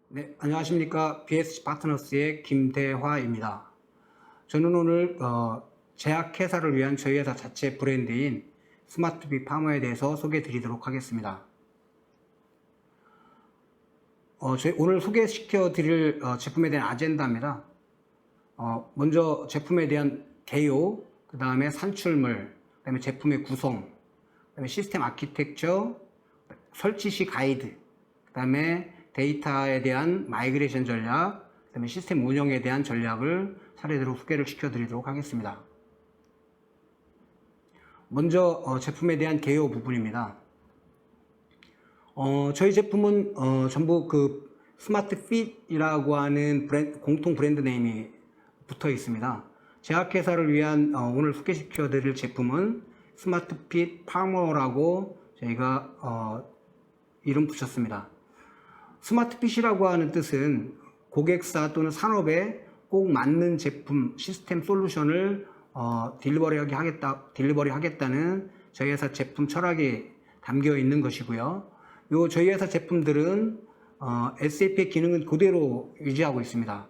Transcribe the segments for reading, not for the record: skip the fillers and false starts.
네, 안녕하십니까. BSC 파트너스의 김대화입니다. 저는 오늘 제약회사를 위한 저희 회사 자체 브랜드인 스마트비 파머에 대해서 소개해 드리도록 하겠습니다. 저희 오늘 소개시켜 드릴 제품에 대한 아젠다입니다. 먼저 제품에 대한 개요, 그 다음에 산출물, 그 다음에 제품의 구성, 그 다음에 시스템 아키텍처, 설치 시 가이드, 그 다음에 데이터에 대한 마이그레이션 전략, 그 다음에 시스템 운영에 대한 전략을 사례대로 소개를 시켜드리도록 하겠습니다. 먼저 제품에 대한 개요 부분입니다. 저희 제품은 전부 그 스마트핏이라고 하는 공통 브랜드 네임이 붙어 있습니다. 제약회사를 위한 오늘 소개시켜드릴 제품은 스마트핏 파머라고 저희가 이름 붙였습니다. 스마트핏이라고 하는 뜻은 고객사 또는 산업에 꼭 맞는 제품, 시스템 솔루션을 딜리버리 하겠다는 저희 회사 제품 철학이 담겨 있는 것이고요. 저희 회사 제품들은 SAP의 기능은 그대로 유지하고 있습니다.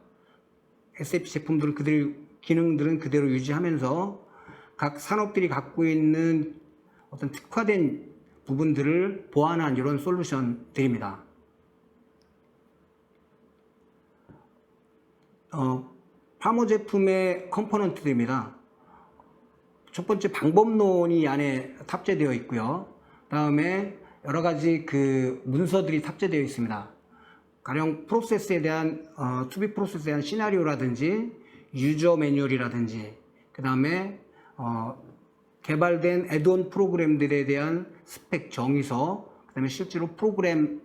SAP 제품들은 기능들은 그대로 유지하면서 각 산업들이 갖고 있는 어떤 특화된 부분들을 보완한 이런 솔루션들입니다. 파머 제품의 컴포넌트들입니다. 첫 번째 방법론이 안에 탑재되어 있고요. 다음에 여러 가지 그 문서들이 탑재되어 있습니다. 가령 프로세스에 대한 투비 프로세스에 대한 시나리오라든지 유저 매뉴얼이라든지 그 다음에 개발된 애드온 프로그램들에 대한 스펙 정의서, 그 다음에 실제로 프로그램에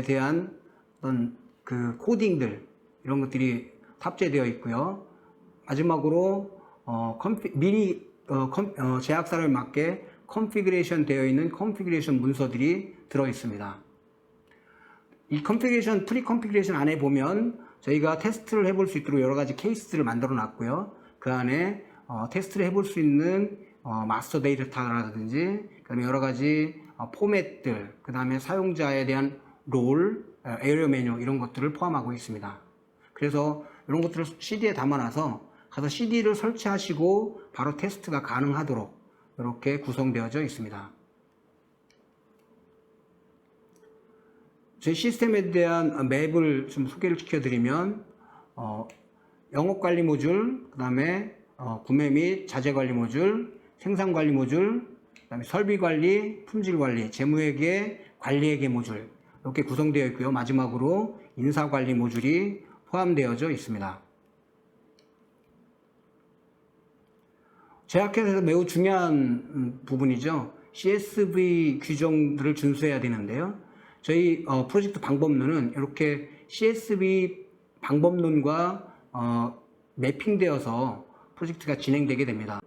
대한 어떤 그 코딩들 이런 것들이 탑재되어 있고요. 마지막으로 미리 제약사를 맞게 컨피그레이션 되어 있는 컨피그레이션 문서들이 들어 있습니다. 이 컨피그레이션, 프리 컨피그레이션 안에 보면 저희가 테스트를 해볼 수 있도록 여러 가지 케이스들을 만들어 놨고요. 그 안에 테스트를 해볼 수 있는 마스터 데이터라든지 그 다음에 여러 가지 포맷들, 그 다음에 사용자에 대한 롤, 에리어 메뉴 이런 것들을 포함하고 있습니다. 그래서 이런 것들을 CD에 담아놔서 가서 CD를 설치하시고 바로 테스트가 가능하도록 이렇게 구성되어져 있습니다. 저희 시스템에 대한 맵을 좀 소개를 시켜드리면 영업관리 모듈, 그 다음에 구매 및 자재관리 모듈, 생산관리 모듈, 그 다음에 설비관리, 품질관리, 재무회계, 관리회계 모듈 이렇게 구성되어 있고요. 마지막으로 인사관리 모듈이 포함되어져 있습니다. 제약회사에서 매우 중요한 부분이죠. CSV 규정들을 준수해야 되는데요. 저희 프로젝트 방법론은 이렇게 CSV 방법론과 매핑되어서 프로젝트가 진행되게 됩니다.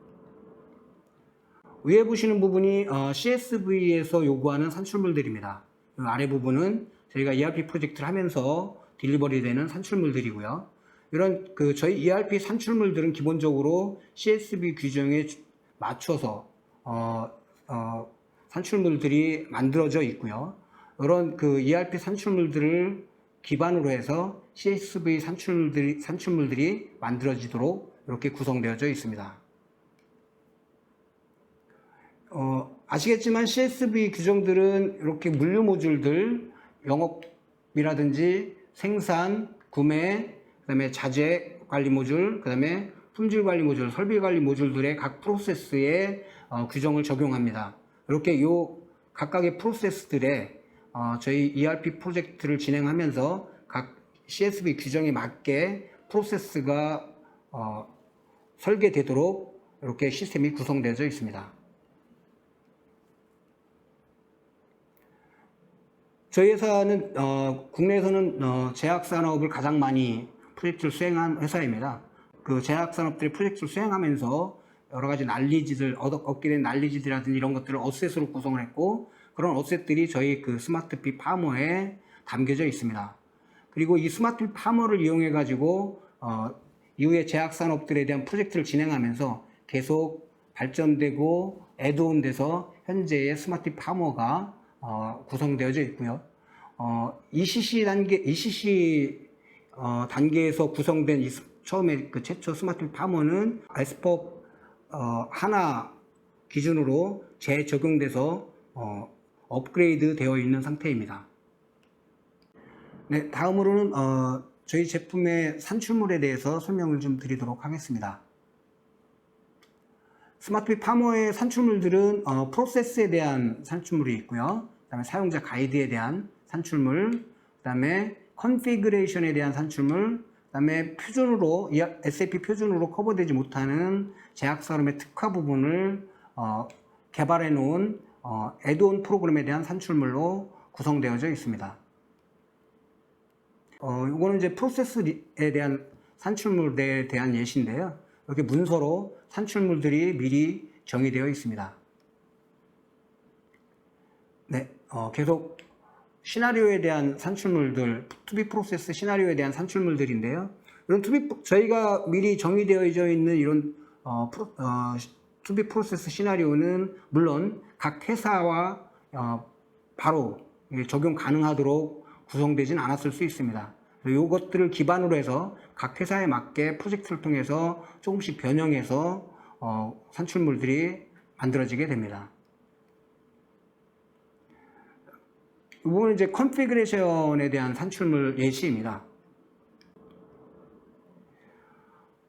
위에 보시는 부분이 CSV에서 요구하는 산출물들입니다. 아래 부분은 저희가 ERP 프로젝트를 하면서 딜리버리 되는 산출물들이고요. 이런 저희 ERP 산출물들은 기본적으로 CSV 규정에 맞춰서 산출물들이 만들어져 있고요. 이런 ERP 산출물들을 기반으로 해서 CSV 산출물들이 만들어지도록 이렇게 구성되어져 있습니다. 아시겠지만 CSV 규정들은 이렇게 물류 모듈들, 영업이라든지 생산, 구매, 그 다음에 자재 관리 모듈, 그 다음에 품질 관리 모듈, 설비 관리 모듈들의 각 프로세스에 규정을 적용합니다. 이렇게 각각의 프로세스들에 저희 ERP 프로젝트를 진행하면서 각 CSV 규정에 맞게 프로세스가 설계되도록 이렇게 시스템이 구성되어져 있습니다. 저희 회사는 국내에서는 제약산업을 가장 많이 프로젝트를 수행한 회사입니다. 그 제약산업들의 프로젝트를 수행하면서 여러 가지 난리지들, 얻게 된 난리지들이라든지 이런 것들을 어셋으로 구성을 했고, 그런 어셋들이 저희 스마트핏 파머에 담겨져 있습니다. 그리고 이 스마트핏 파머를 이용해 가지고 이후에 제약산업들에 대한 프로젝트를 진행하면서 계속 발전되고 애드온 돼서 현재의 스마트핏 파머가 구성되어져 있고요. ECC 단계에서 구성된 처음에 그 최초 스마트 파머는 에스퍼 하나 기준으로 재적용돼서 업그레이드 되어 있는 상태입니다. 네, 다음으로는 저희 제품의 산출물에 대해서 설명을 좀 드리도록 하겠습니다. 스마트핏 파머의 산출물들은 프로세스에 대한 산출물이 있고요. 그 다음에 사용자 가이드에 대한 산출물, 그 다음에 컨피그레이션에 대한 산출물, 그 다음에 표준으로 SAP 표준으로 커버되지 못하는 제약사름의 특화 부분을 개발해 놓은 애드온 프로그램에 대한 산출물로 구성되어져 있습니다. 이거는 이제 프로세스에 대한 산출물에 대한 예시인데요. 이렇게 문서로 산출물들이 미리 정의되어 있습니다. 네, 계속 시나리오에 대한 산출물들, 투비 프로세스 시나리오에 대한 산출물들인데요. 이런 저희가 미리 정의되어 있는 이런 투비 프로세스 시나리오는 물론 각 회사와 바로 적용 가능하도록 구성되진 않았을 수 있습니다. 이것들을 기반으로 해서 각 회사에 맞게 프로젝트를 통해서 조금씩 변형해서 산출물들이 만들어지게 됩니다. 이 부분은 이제 컨피그레이션에 대한 산출물 예시입니다.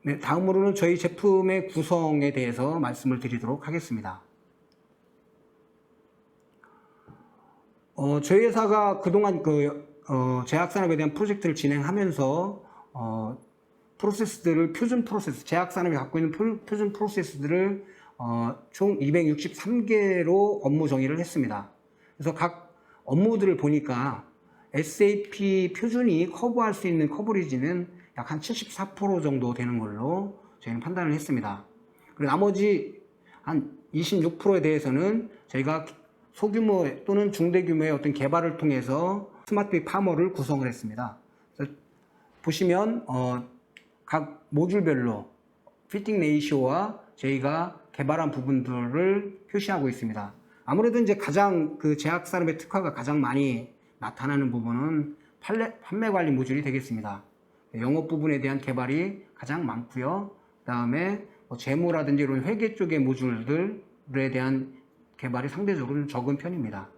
네, 다음으로는 저희 제품의 구성에 대해서 말씀을 드리도록 하겠습니다. 저희 회사가 그동안 제약산업에 대한 프로젝트를 진행하면서 프로세스들을 제약산업이 갖고 있는 표준 프로세스들을 총 263개로 업무 정의를 했습니다. 그래서 각 업무들을 보니까 SAP 표준이 커버할 수 있는 커버리지는 약 한 74% 정도 되는 걸로 저희는 판단을 했습니다. 그리고 나머지 한 26%에 대해서는 저희가 소규모 또는 중대규모의 어떤 개발을 통해서 스마트핏 파머를 구성을 했습니다. 그래서 보시면 각 모듈별로 피팅 레이시오와 저희가 개발한 부분들을 표시하고 있습니다. 아무래도 이제 가장 제약산업의 특화가 가장 많이 나타나는 부분은 판매 관리 모듈이 되겠습니다. 영업 부분에 대한 개발이 가장 많고요. 그 다음에 재무라든지 이런 회계 쪽의 모듈들에 대한 개발이 상대적으로 적은 편입니다.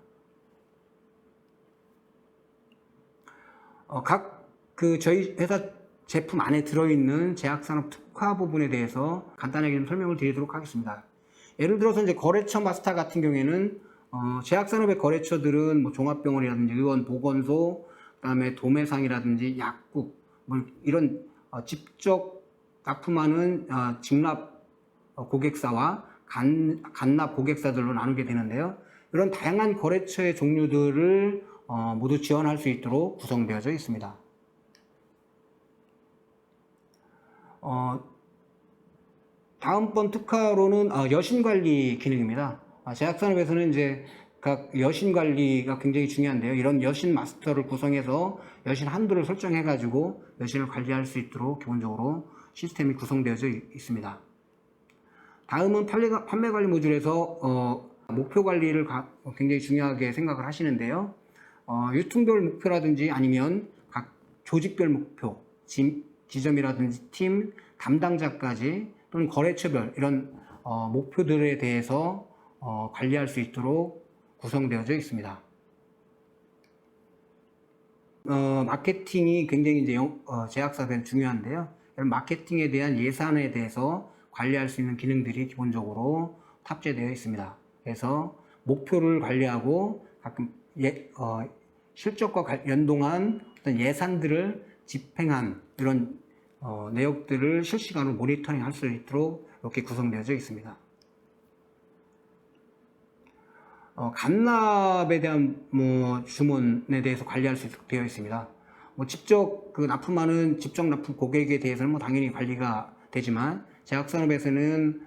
저희 회사 제품 안에 들어있는 제약산업 특화 부분에 대해서 간단하게 좀 설명을 드리도록 하겠습니다. 예를 들어서 이제 거래처 마스터 같은 경우에는 제약산업의 거래처들은 뭐 종합병원이라든지 의원 보건소, 그다음에 도매상이라든지 약국, 뭐 이런 직접 납품하는 직납 고객사와 간납 고객사들로 나누게 되는데요. 이런 다양한 거래처의 종류들을 모두 지원할 수 있도록 구성되어져 있습니다. 다음번 특화로는 여신관리 기능입니다. 제약산업에서는 이제 각 여신관리가 굉장히 중요한데요. 이런 여신 마스터를 구성해서 여신 한도를 설정해가지고 여신을 관리할 수 있도록 기본적으로 시스템이 구성되어져 있습니다. 다음은 판매 관리 모듈에서 목표 관리를 굉장히 중요하게 생각을 하시는데요. 유통별 목표라든지 아니면 각 조직별 목표, 지점이라든지 팀, 담당자까지 또는 거래처별 이런 목표들에 대해서 관리할 수 있도록 구성되어져 있습니다. 마케팅이 굉장히 이제 제약사업에는 중요한데요. 이런 마케팅에 대한 예산에 대해서 관리할 수 있는 기능들이 기본적으로 탑재되어 있습니다. 그래서 목표를 관리하고 가끔 실적과 연동한 어떤 예산들을 집행한 이런 내역들을 실시간으로 모니터링 할 수 있도록 이렇게 구성되어져 있습니다. 간납에 대한 주문에 대해서 관리할 수 있도록 되어 있습니다. 직접 납품하는 직접 납품 고객에 대해서는 당연히 관리가 되지만 제약산업에서는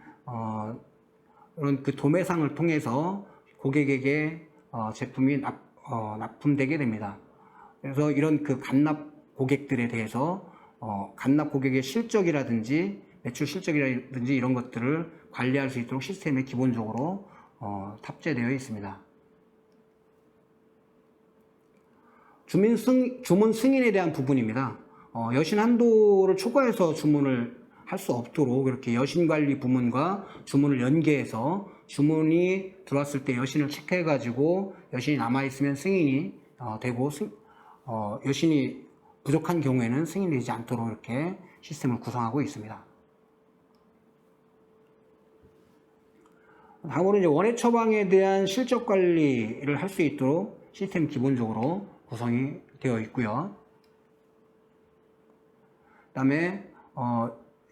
이런 도매상을 통해서 고객에게 제품이 납품되게 됩니다. 그래서 이런 간납 고객들에 대해서 간납 고객의 실적이라든지 매출 실적이라든지 이런 것들을 관리할 수 있도록 시스템에 기본적으로 탑재되어 있습니다. 주문 승인에 대한 부분입니다. 여신 한도를 초과해서 주문을 할 수 없도록 이렇게 여신관리 부문과 주문을 연계해서 주문이 들어왔을 때 여신을 체크해 가지고 여신이 남아있으면 승인이 되고 여신이 부족한 경우에는 승인되지 않도록 이렇게 시스템을 구성하고 있습니다. 다음으로 이제 원해 처방에 대한 실적 관리를 할 수 있도록 시스템 기본적으로 구성이 되어 있고요. 그다음에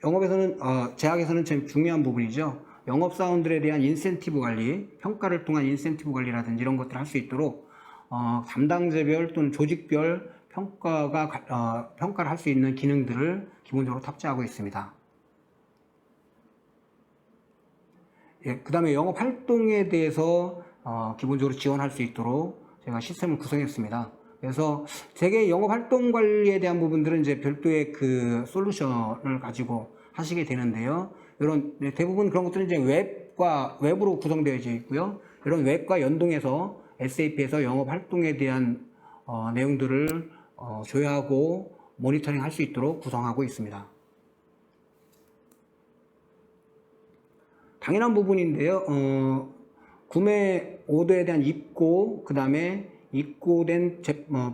영업에서는 제약에서는 참 중요한 부분이죠. 영업사원들에 대한 인센티브 관리, 평가를 통한 인센티브 관리라든지 이런 것들을 할 수 있도록 담당자별 또는 조직별 평가를 할 수 있는 기능들을 기본적으로 탑재하고 있습니다. 예, 그 다음에 영업 활동에 대해서 기본적으로 지원할 수 있도록 제가 시스템을 구성했습니다. 그래서 되게 영업 활동 관리에 대한 부분들은 이제 별도의 그 솔루션을 가지고 하시게 되는데요. 이런 대부분 그런 것들은 이제 웹으로 구성되어 있고요. 이런 웹과 연동해서 SAP에서 영업 활동에 대한 내용들을 조회하고 모니터링 할 수 있도록 구성하고 있습니다. 당연한 부분인데요. 구매 오더에 대한 입고, 그 다음에 입고된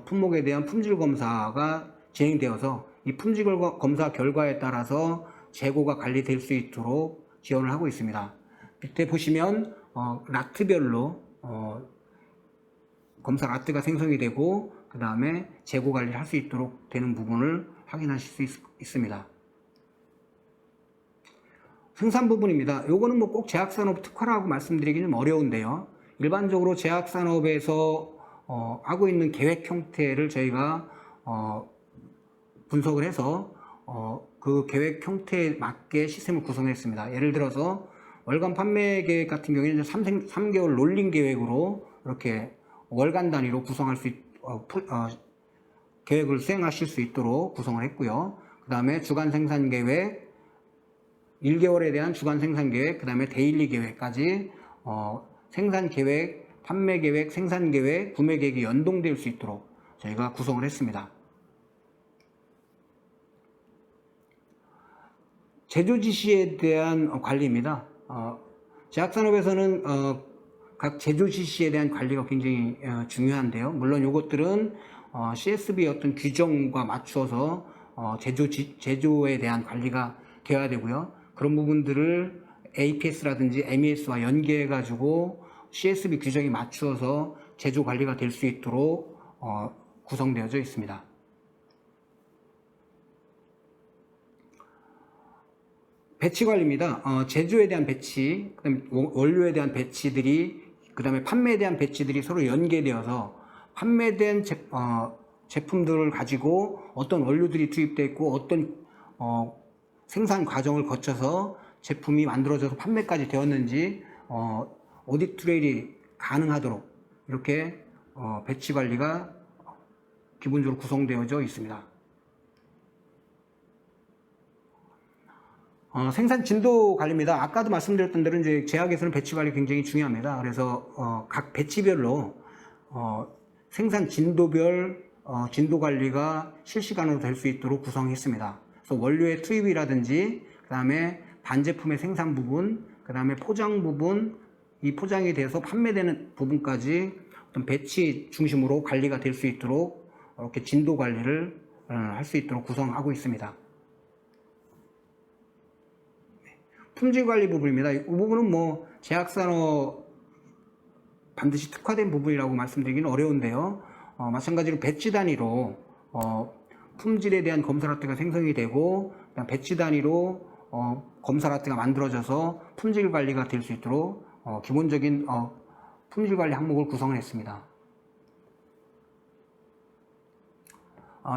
품목에 대한 품질 검사가 진행되어서 이 품질 검사 결과에 따라서 재고가 관리될 수 있도록 지원을 하고 있습니다. 밑에 보시면 라트별로 검사 라트가 생성이 되고 그 다음에 재고 관리를 할 수 있도록 되는 부분을 확인하실 수 있습니다. 생산 부분입니다. 요거는 뭐 꼭 제약산업 특화라고 말씀드리기는 어려운데요. 일반적으로 제약산업에서 하고 있는 계획 형태를 저희가 분석을 해서 그 계획 형태에 맞게 시스템을 구성했습니다. 예를 들어서 월간 판매 계획 같은 경우에는 3개월 롤링 계획으로 이렇게 월간 단위로 구성할 수 계획을 수행하실 수 있도록 구성을 했고요. 그 다음에 주간 생산 계획, 1개월에 대한 주간 생산 계획, 그 다음에 데일리 계획까지 생산 계획, 판매 계획, 생산 계획, 구매 계획이 연동될 수 있도록 저희가 구성을 했습니다. 제조 지시에 대한 관리입니다. 제약산업에서는 각 제조 지시에 대한 관리가 굉장히 중요한데요. 물론 이것들은 CSB 어떤 규정과 맞추어서 제조에 대한 관리가 되어야 되고요. 그런 부분들을 APS라든지 MES와 연계해 가지고 CSB 규정에 맞추어서 제조 관리가 될 수 있도록 구성되어져 있습니다. 배치 관리입니다. 제조에 대한 배치, 그다음에 원료에 대한 배치들이, 그다음에 판매에 대한 배치들이 서로 연계되어서 판매된 제품들을 가지고 어떤 원료들이 투입되어 있고 어떤 생산 과정을 거쳐서 제품이 만들어져서 판매까지 되었는지 오디트 트레일이 가능하도록 이렇게 배치 관리가 기본적으로 구성되어져 있습니다. 생산 진도 관리입니다. 아까도 말씀드렸던 대로 이제 제약에서는 배치 관리 굉장히 중요합니다. 그래서 각 배치별로 생산 진도별 진도 관리가 실시간으로 될 수 있도록 구성했습니다. 그래서 원료의 투입이라든지 그 다음에 반제품의 생산 부분, 그 다음에 포장 부분, 이 포장이 돼서 판매되는 부분까지 어떤 배치 중심으로 관리가 될 수 있도록 이렇게 진도 관리를 할 수 있도록 구성하고 있습니다. 품질 관리 부분입니다. 이 부분은 뭐 제약산업 반드시 특화된 부분이라고 말씀드리기는 어려운데요. 마찬가지로 배치 단위로 품질에 대한 검사 라트가 생성이 되고 배치 단위로 검사 라트가 만들어져서 품질 관리가 될 수 있도록 기본적인 품질 관리 항목을 구성을 했습니다.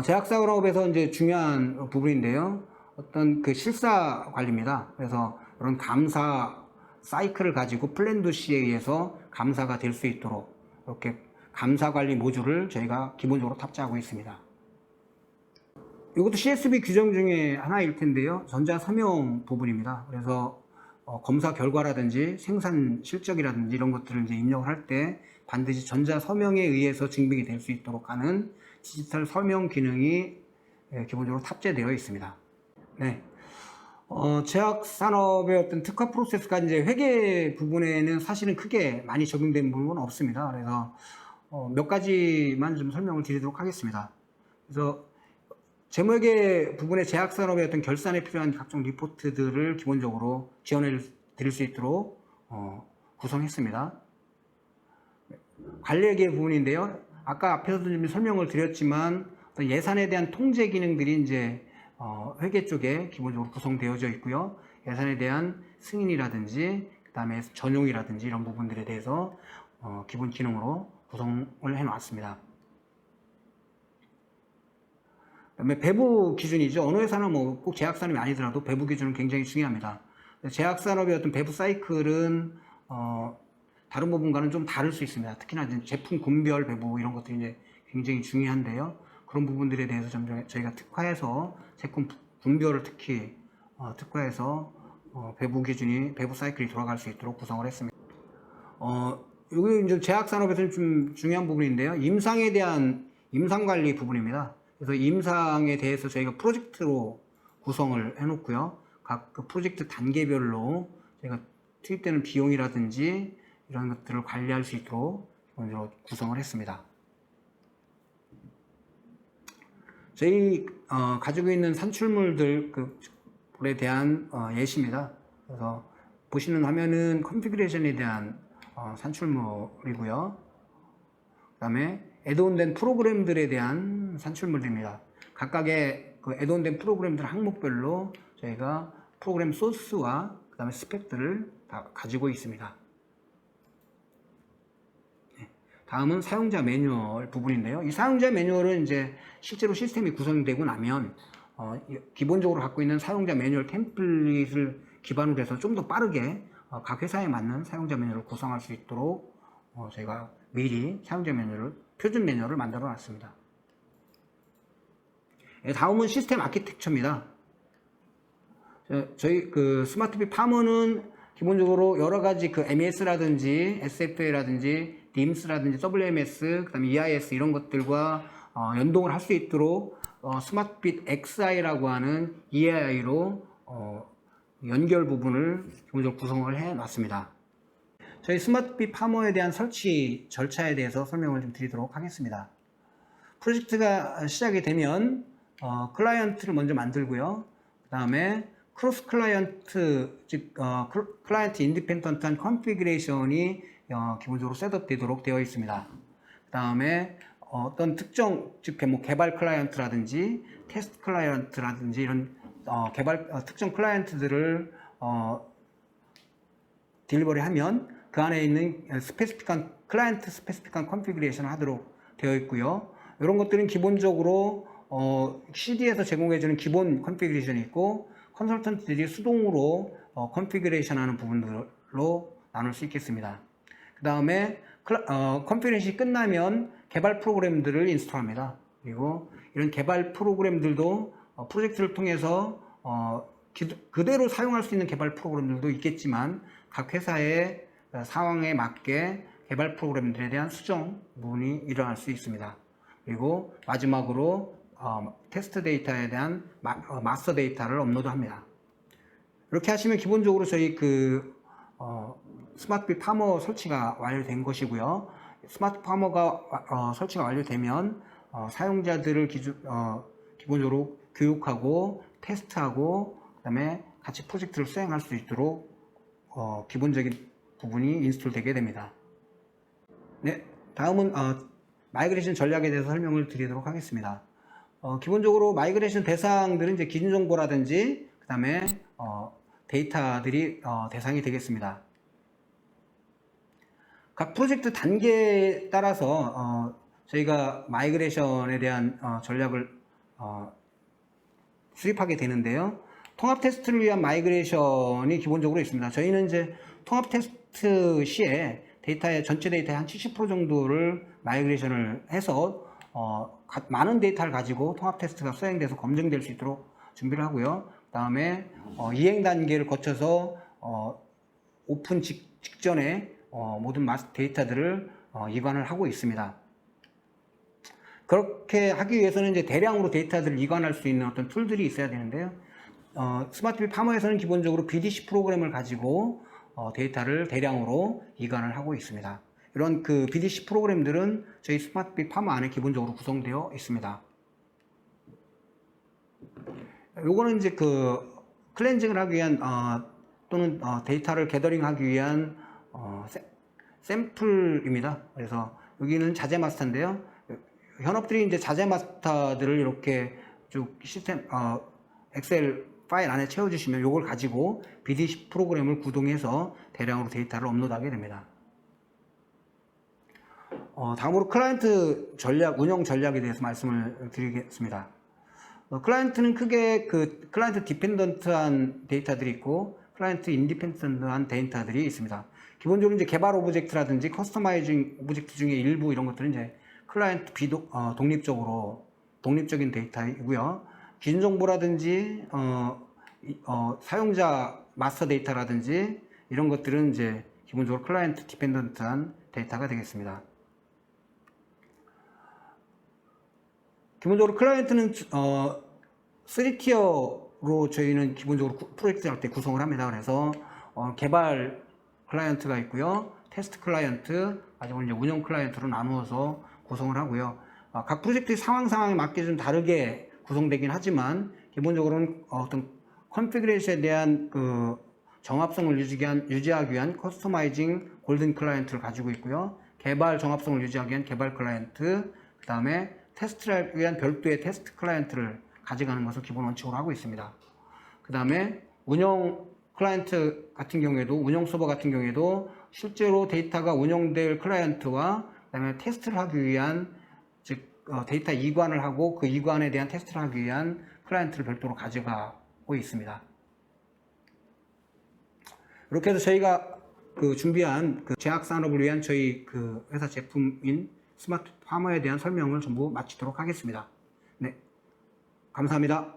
제약산업에서 이제 중요한 부분인데요. 어떤 그 실사 관리입니다. 그래서 이런 감사 사이클을 가지고 플랜도 C에 의해서 감사가 될 수 있도록 이렇게 감사 관리 모듈을 저희가 기본적으로 탑재하고 있습니다. 이것도 CSB 규정 중에 하나일 텐데요. 전자 서명 부분입니다. 그래서 검사 결과라든지 생산 실적이라든지 이런 것들을 이제 입력을 할 때 반드시 전자 서명에 의해서 증빙이 될 수 있도록 하는 디지털 서명 기능이 기본적으로 탑재되어 있습니다. 네. 제약 산업의 어떤 특화 프로세스가 이제 회계 부분에는 사실은 크게 많이 적용된 부분은 없습니다. 그래서 몇 가지만 좀 설명을 드리도록 하겠습니다. 그래서 재무회계 부분의 제약 산업의 어떤 결산에 필요한 각종 리포트들을 기본적으로 지원해 드릴 수 있도록 구성했습니다. 관리회계 부분인데요. 아까 앞에서도 좀 설명을 드렸지만 예산에 대한 통제 기능들이 이제 회계 쪽에 기본적으로 구성되어져 있고요. 예산에 대한 승인이라든지 그다음에 전용이라든지 이런 부분들에 대해서 기본 기능으로 구성을 해 놨습니다. 그다음에 배부 기준이죠. 어느 회사나 뭐 꼭 제약산업이 아니더라도 배부 기준은 굉장히 중요합니다. 제약산업의 어떤 배부 사이클은 다른 부분과는 좀 다를 수 있습니다. 특히나 제품 군별 배부 이런 것들이 이제 굉장히 중요한데요. 그런 부분들에 대해서 좀 저희가 특화해서 제품 군별을 특히 특화해서 배부 기준이 배부 사이클이 돌아갈 수 있도록 구성을 했습니다. 여기 이제 제약산업에서는 좀 중요한 부분인데요. 임상에 대한 임상 관리 부분입니다. 그래서 임상에 대해서 저희가 프로젝트로 구성을 해놓고요. 각 그 프로젝트 단계별로 저희가 투입되는 비용이라든지 이런 것들을 관리할 수 있도록 기본적으로 구성을 했습니다. 저희 가지고 있는 산출물들에 대한 예시입니다. 그래서 보시는 화면은 컨피그레이션에 대한 산출물이고요. 그 다음에 애드온된 프로그램들에 대한 산출물입니다. 각각의 그 애드온된 프로그램들 항목별로 저희가 프로그램 소스와 그 다음에 스펙들을 다 가지고 있습니다. 다음은 사용자 매뉴얼 부분인데요. 이 사용자 매뉴얼은 이제 실제로 시스템이 구성되고 나면 기본적으로 갖고 있는 사용자 매뉴얼 템플릿을 기반으로 해서 좀 더 빠르게 각 회사에 맞는 사용자 매뉴얼을 구성할 수 있도록 저희가 미리 사용자 매뉴얼을 표준 매뉴얼을 만들어 놨습니다. 다음은 시스템 아키텍처입니다. 저희 그 스마트비 파머는 기본적으로 여러 가지 그 MES라든지 SFA라든지 DIMS라든지 WMS, 그 다음에 EIS 이런 것들과 연동을 할 수 있도록 스마트빗 XI라고 하는 EI로 연결 부분을 기본적으로 구성을 해 놨습니다. 저희 스마트빗 파머에 대한 설치 절차에 대해서 설명을 좀 드리도록 하겠습니다. 프로젝트가 시작이 되면 클라이언트를 먼저 만들고요. 그 다음에 크로스 클라이언트, 즉 클라이언트 인디펜던트한 컨피그레이션이 기본적으로 셋업되도록 되어 있습니다. 그 다음에 어떤 특정, 즉 뭐 개발 클라이언트라든지 테스트 클라이언트라든지 이런 특정 클라이언트들을 딜리버리 하면 그 안에 있는 스페시픽한 클라이언트 스페시픽한 컨피그레이션을 하도록 되어 있고요. 이런 것들은 기본적으로 CD에서 제공해주는 기본 컨피그레이션이 있고 컨설턴트들이 수동으로 컨피그레이션 하는 부분들로 나눌 수 있겠습니다. 그 다음에 컨피그레이션이 끝나면 개발 프로그램들을 인스톨합니다. 그리고 이런 개발 프로그램들도 프로젝트를 통해서 그대로 사용할 수 있는 개발 프로그램들도 있겠지만 각 회사의 상황에 맞게 개발 프로그램들에 대한 수정 부분이 일어날 수 있습니다. 그리고 마지막으로 테스트 데이터에 대한 마스터 데이터를 업로드합니다. 이렇게 하시면 기본적으로 저희 스마트빗 파머 설치가 완료된 것이고요. 스마트 파머가 설치가 완료되면 사용자들을 기본적으로 교육하고 테스트하고 그다음에 같이 프로젝트를 수행할 수 있도록 기본적인 부분이 인스톨 되게 됩니다. 네, 다음은 마이그레이션 전략에 대해서 설명을 드리도록 하겠습니다. 기본적으로 마이그레이션 대상들은 이제 기준 정보라든지 그 다음에 데이터들이 대상이 되겠습니다. 각 프로젝트 단계에 따라서 저희가 마이그레이션에 대한 전략을 수립하게 되는데요. 통합 테스트를 위한 마이그레이션이 기본적으로 있습니다. 저희는 이제 통합 테스트 시에 데이터의 전체 데이터의 한 70% 정도를 마이그레이션을 해서 많은 데이터를 가지고 통합 테스트가 수행돼서 검증될 수 있도록 준비를 하고요. 그 다음에 이행 단계를 거쳐서 오픈 직전에 모든 데이터들을 이관을 하고 있습니다. 그렇게 하기 위해서는 이제 대량으로 데이터들을 이관할 수 있는 어떤 툴들이 있어야 되는데요. 스마트필 파머에서는 기본적으로 BDC 프로그램을 가지고 데이터를 대량으로 이관을 하고 있습니다. 이런 그 BDC 프로그램들은 저희 스마트필 파머 안에 기본적으로 구성되어 있습니다. 요거는 이제 그 클렌징을 하기 위한 또는 데이터를 게더링하기 위한 샘플입니다. 그래서 여기는 자재 마스터인데요. 현업들이 이제 자재 마스터들을 이렇게 쭉 시스템 엑셀 파일 안에 채워주시면 이걸 가지고 BDC 프로그램을 구동해서 대량으로 데이터를 업로드하게 됩니다. 다음으로 클라이언트 전략, 운영 전략에 대해서 말씀을 드리겠습니다. 클라이언트는 크게 그 클라이언트 디펜던트한 데이터들이 있고 클라이언트 인디펜던트한 데이터들이 있습니다. 기본적으로 이제 개발 오브젝트라든지 커스터마이징 오브젝트 중에 일부 이런 것들은 이제 클라이언트 독립적인 데이터이고요. 기준 정보라든지 사용자 마스터 데이터라든지 이런 것들은 이제 기본적으로 클라이언트 디펜던트한 데이터가 되겠습니다. 기본적으로 클라이언트는 3티어로 저희는 기본적으로 프로젝트 할 때 구성을 합니다. 그래서 개발 클라이언트가 있고요. 테스트 클라이언트, 마지막으로 이제 운영 클라이언트로 나누어서 구성을 하고요. 각 프로젝트의 상황에 맞게 좀 다르게 구성되긴 하지만 기본적으로는 어떤 컨피그레이션에 대한 그 정합성을 유지하기 위한 커스터마이징 골든 클라이언트를 가지고 있고요. 개발 정합성을 유지하기 위한 개발 클라이언트, 그 다음에 테스트를 위한 별도의 테스트 클라이언트를 가져가는 것을 기본 원칙으로 하고 있습니다. 그 다음에 운영 클라이언트 같은 경우에도, 운영 서버 같은 경우에도 실제로 데이터가 운영될 클라이언트와 그 다음에 테스트를 하기 위한, 즉 데이터 이관을 하고 그 이관에 대한 테스트를 하기 위한 클라이언트를 별도로 가져가고 있습니다. 이렇게 해서 저희가 그 준비한 그 제약 산업을 위한 저희 그 회사 제품인 스마트 파머에 대한 설명을 전부 마치도록 하겠습니다. 네, 감사합니다.